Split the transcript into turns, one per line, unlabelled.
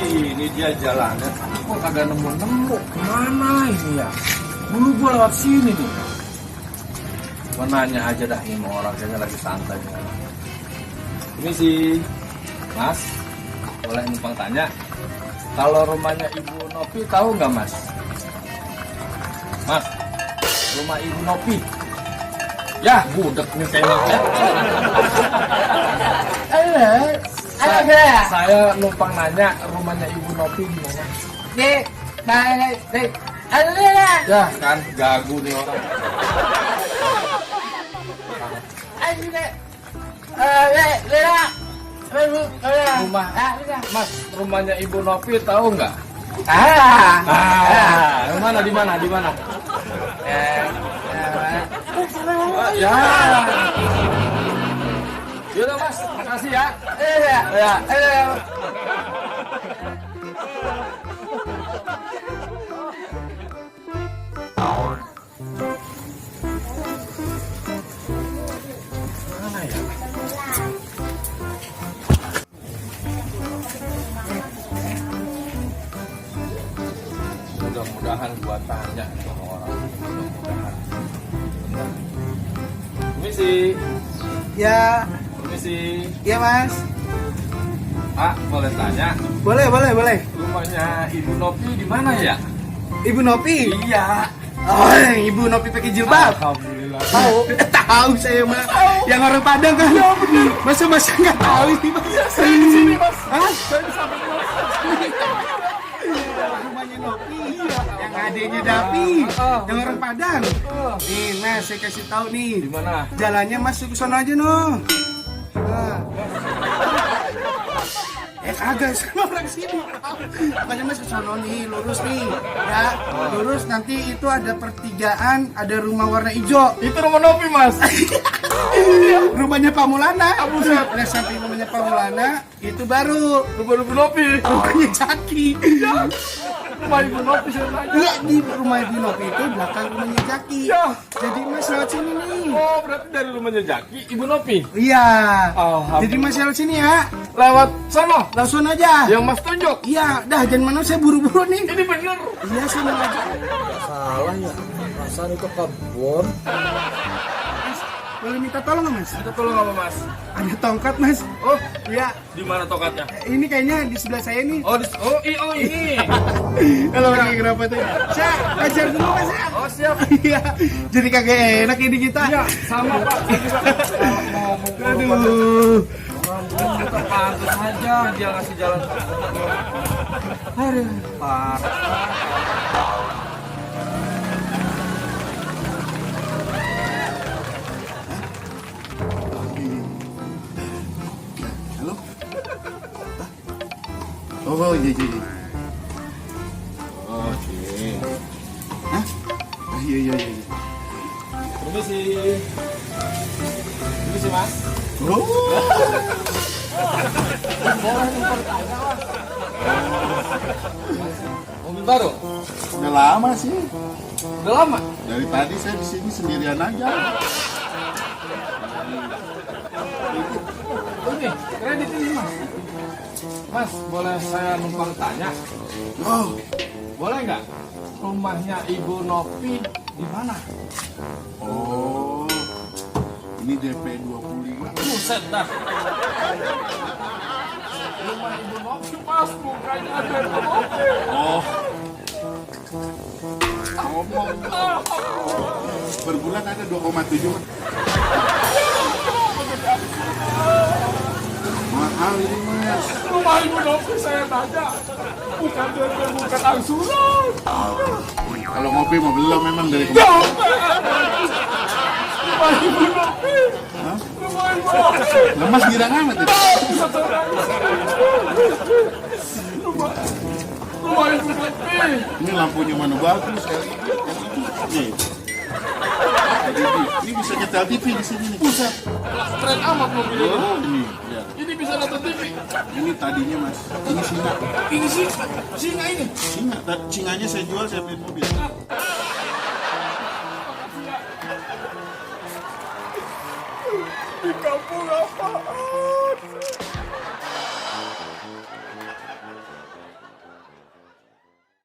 Ini dia jalannya. Kok kagak nemu-nemu? Kemana ini ya? Dulu gua lewat sini tuh. Gua nanya aja dah ini orang kayaknya lagi santai. Ini sih, Mas, boleh numpang tanya. Kalau rumahnya Ibu Nopi tahu nggak, Mas? Mas, rumah Ibu Nopi. Ya, budek nih kayaknya. Saya numpang nanya rumahnya Ibu Nopi di mana? Ya kan, gagu nih orang. Rumah, Mas, rumahnya Ibu Nopi tahu nggak? Mana di mana? Ya. Yaudah Mas, makasih ya. Ya. Mana ya? Mudah-mudahan gua tanya sama orang. Mudah-mudahan. Permisi.
Ya,
Permisi.
iya Mas.
Pak, boleh tanya?
Boleh.
Rumahnya Ibu Nopi di mana ya?
Ibu Nopi.
Iya.
Oh, Ibu Nopi pakai jilbab.
Alhamdulillah.
Tahu? Tahu saya mah. Yang orang Padang kan. Masa nggak tahu ini Mas?
Saya di sini, Mas.
Hah?
Saya di samping Mas.
Rumahnya Nopi. Yang adanya Dapi. Yang orang Padang. Nih Mas, saya kasih tahu nih.
Di mana?
Jalannya Mas ke sono aja noh. Nah. Kagak sama orang sini. Makanya Mas ke sono nih, lurus nih. Ya, lurus nanti itu ada pertigaan, ada rumah warna hijau.
Itu rumah Nopi, Mas.
Rumahnya Pak Maulana. Nah, samping rumahnya Pak Maulana itu baru
Rumah Ibu Nopi.
rumahnya Jaki.
Rumah Ibu Nopi saya tanya.
Iya, di rumah Ibu Nopi itu belakang rumahnya Jaki.
Ya.
Jadi Mas lewat sini nih.
Oh, berarti dari rumahnya Jaki, Ibu Nopi.
Iya.
Alhamdulillah.
Jadi Mas lewat sini ya.
Lewat sana.
Langsung aja.
Yang Mas tunjuk.
Iya, dah jangan mana saya buru-buru nih.
Ini bener.
Iya, saya mau aja.
Salah ya, perasaan itu kebun.
Boleh minta tolong nggak Mas?
Kita tolong apa, Mas?
Ada tongkat Mas.
Oh,
Iya.
di mana tokatnya?
Ini kayaknya di sebelah saya nih.
Oh, ini.
Kalau lagi kenapa tuh? Saya ajar dulu Mas ya.
Oh, siap.
Iya. Jadi kagak enak ini kita.
Iya, sama Pak.
Aduh.
Kita pantas aja dia ngasih jalan.
Aduh.
Pak.
Halo? Oh iya.
Oke.
Hah? Iya.
Permisi. Permisi, Mas.
Oh.
Mobil baru?
Udah lama sih.
Udah lama?
Dari tadi saya di sini sendirian aja.
Ini, kredit ini, Mas. Mas, boleh saya numpang tanya?
Oh,
Boleh nggak? Rumahnya Ibu Nopi di mana?
oh, ini DP 25.
Buset dah. Rumah Ibu Nopi, Mas, bukannya ada Ibu Nopi.
Oh, ngomong. Per bulan ada 2,7. Mahal ini Mas.
Rumah Ibu Nopi saya tanya. Bukan angsuran.
Kalau ngopi mau belum memang dari
Ya,
kemarin.
Rumah Ibu Nopi.
Hah?
Rumah Ibu Nopi.
Lemas girang amat ya.
Rumah Ibu Nopi.
Ini lampunya mana bagus LED. Nih. LED. Ini bisa nyetel TV di sini nih.
Buset. Keren amat mobil ini.
Oh, ini. Ya.
Ini bisa nonton TV.
Ini tadinya Mas. Ini singa.
Ini sih singa ini.
Singa. Singanya saya jual, saya beli mobil.
Di kampung apa?